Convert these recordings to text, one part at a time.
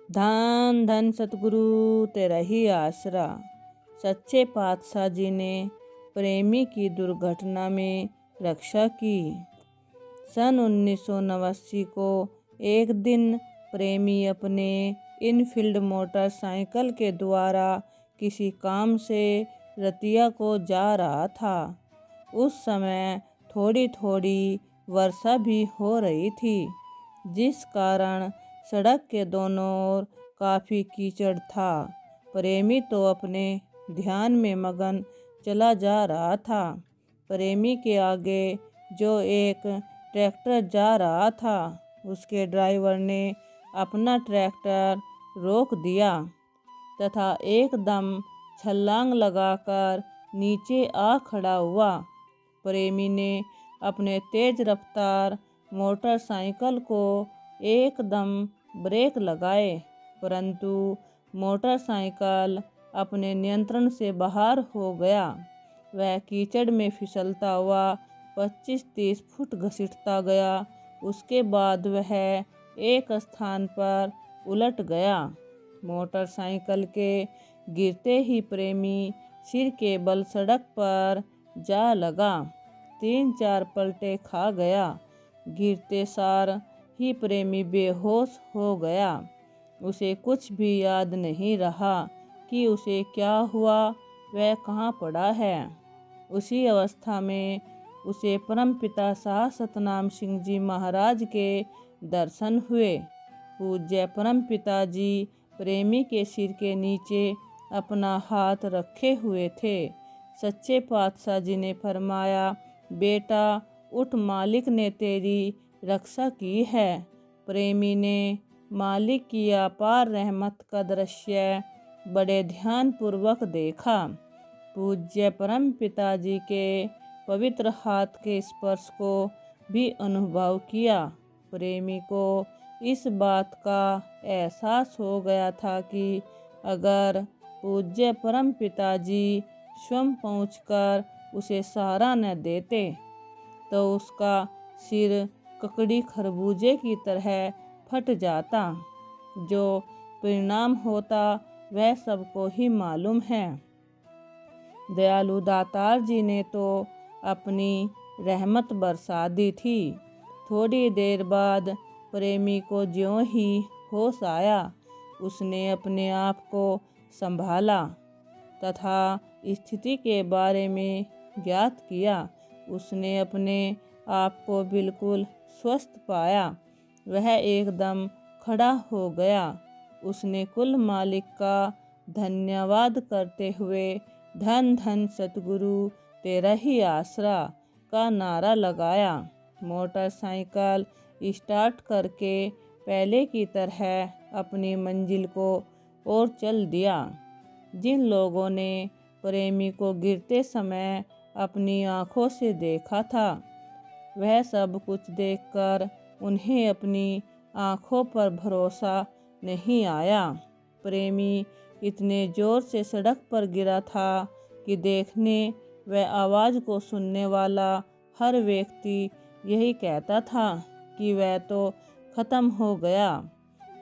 धन धन सतगुरु तेरा ही आसरा। सच्चे पातशाह जी ने प्रेमी की दुर्घटना में रक्षा की। सन 1989 को एक दिन प्रेमी अपने इनफील्ड मोटरसाइकिल के द्वारा किसी काम से रतिया को जा रहा था। उस समय थोड़ी थोड़ी वर्षा भी हो रही थी, जिस कारण सड़क के दोनों ओर काफ़ी कीचड़ था। प्रेमी तो अपने ध्यान में मगन चला जा रहा था। प्रेमी के आगे जो एक ट्रैक्टर जा रहा था, उसके ड्राइवर ने अपना ट्रैक्टर रोक दिया तथा एकदम छलांग लगाकर नीचे आ खड़ा हुआ। प्रेमी ने अपने तेज रफ्तार मोटरसाइकिल को एकदम ब्रेक लगाए, परंतु मोटरसाइकिल अपने नियंत्रण से बाहर हो गया। वह कीचड़ में फिसलता हुआ 25-30 फुट घसीटता गया। उसके बाद वह एक स्थान पर उलट गया। मोटरसाइकिल के गिरते ही प्रेमी सिर के बल सड़क पर जा लगा। 3-4 पलटे खा गया। गिरते सार ही प्रेमी बेहोश हो गया। उसे कुछ भी याद नहीं रहा कि उसे क्या हुआ, वह कहाँ पड़ा है। उसी अवस्था में उसे परमपिता शाह सतनाम सिंह जी महाराज के दर्शन हुए। पूज्य परमपिता जी प्रेमी के सिर के नीचे अपना हाथ रखे हुए थे। सच्चे पातशाह जी ने फरमाया, बेटा उठ, मालिक ने तेरी रक्षा की है। प्रेमी ने मालिक की अपार रहमत का दृश्य बड़े ध्यानपूर्वक देखा। पूज्य परम पिताजी के पवित्र हाथ के स्पर्श को भी अनुभव किया। प्रेमी को इस बात का एहसास हो गया था कि अगर पूज्य परम पिताजी स्वयं पहुंचकर उसे सहारा न देते तो उसका सिर ककड़ी खरबूजे की तरह फट जाता। जो परिणाम होता वह सबको ही मालूम है। दयालु दातार जी ने तो अपनी रहमत बरसा दी थी। थोड़ी देर बाद प्रेमी को ज्यों ही होश आया, उसने अपने आप को संभाला तथा स्थिति के बारे में ज्ञात किया। उसने अपने आप को बिल्कुल स्वस्थ पाया। वह एकदम खड़ा हो गया। उसने कुल मालिक का धन्यवाद करते हुए धन धन सतगुरु तेरा ही आसरा का नारा लगाया। मोटरसाइकिल स्टार्ट करके पहले की तरह अपनी मंजिल को और चल दिया। जिन लोगों ने प्रेमी को गिरते समय अपनी आँखों से देखा था, वह सब कुछ देखकर उन्हें अपनी आँखों पर भरोसा नहीं आया। प्रेमी इतने जोर से सड़क पर गिरा था कि देखने व आवाज़ को सुनने वाला हर व्यक्ति यही कहता था कि वह तो ख़त्म हो गया।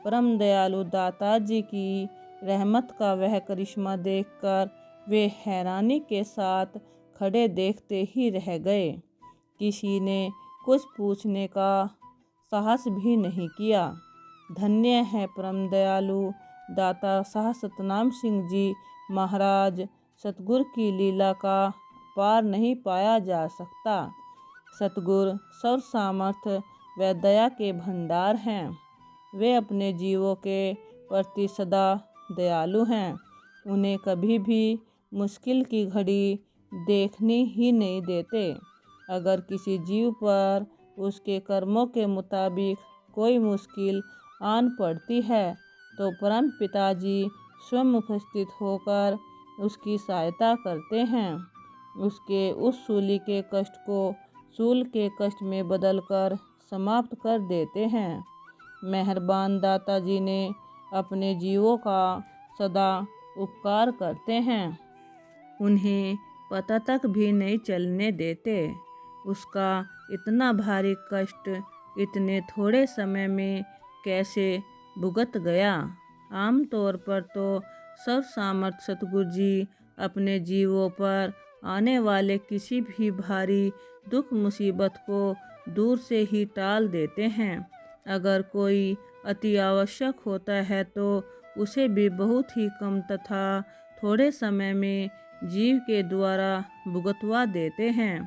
परम दयालु दाता जी की रहमत का वह करिश्मा देखकर वे हैरानी के साथ खड़े देखते ही रह गए। किसी ने कुछ पूछने का साहस भी नहीं किया। धन्य है परम दयालु दाता शाह सतनाम सिंह जी महाराज। सतगुर की लीला का पार नहीं पाया जा सकता। सतगुर सर्व सामर्थ्य व दया के भंडार हैं। वे अपने जीवों के प्रति सदा दयालु हैं। उन्हें कभी भी मुश्किल की घड़ी देखने ही नहीं देते। अगर किसी जीव पर उसके कर्मों के मुताबिक कोई मुश्किल आन पड़ती है तो परम पिताजी स्वयं उपस्थित होकर उसकी सहायता करते हैं। उसके उस सूली के कष्ट को शूल के कष्ट में बदलकर समाप्त कर देते हैं। मेहरबान दाता जी ने अपने जीवों का सदा उपकार करते हैं। उन्हें पता तक भी नहीं चलने देते। उसका इतना भारी कष्ट इतने थोड़े समय में कैसे भुगत गया। आमतौर पर तो सर्वसामर्थ सतगुरु जी अपने जीवों पर आने वाले किसी भी भारी दुख मुसीबत को दूर से ही टाल देते हैं। अगर कोई अति आवश्यक होता है तो उसे भी बहुत ही कम तथा थोड़े समय में जीव के द्वारा भुगतवा देते हैं।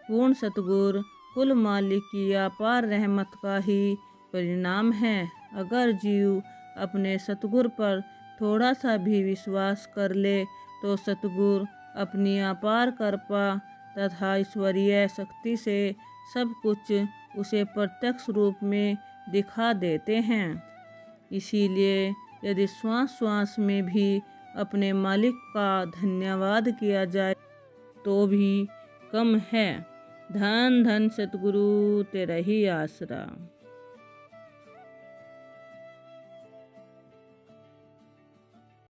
पूर्ण सतगुरु कुल मालिक की अपार रहमत का ही परिणाम है। अगर जीव अपने सतगुरु पर थोड़ा सा भी विश्वास कर ले तो सतगुरु अपनी अपार कृपा तथा ईश्वरीय शक्ति से सब कुछ उसे प्रत्यक्ष रूप में दिखा देते हैं। इसीलिए यदि श्वास श्वास में भी अपने मालिक का धन्यवाद किया जाए तो भी कम है। धन धन सतगुरु तेरा ही आसरा।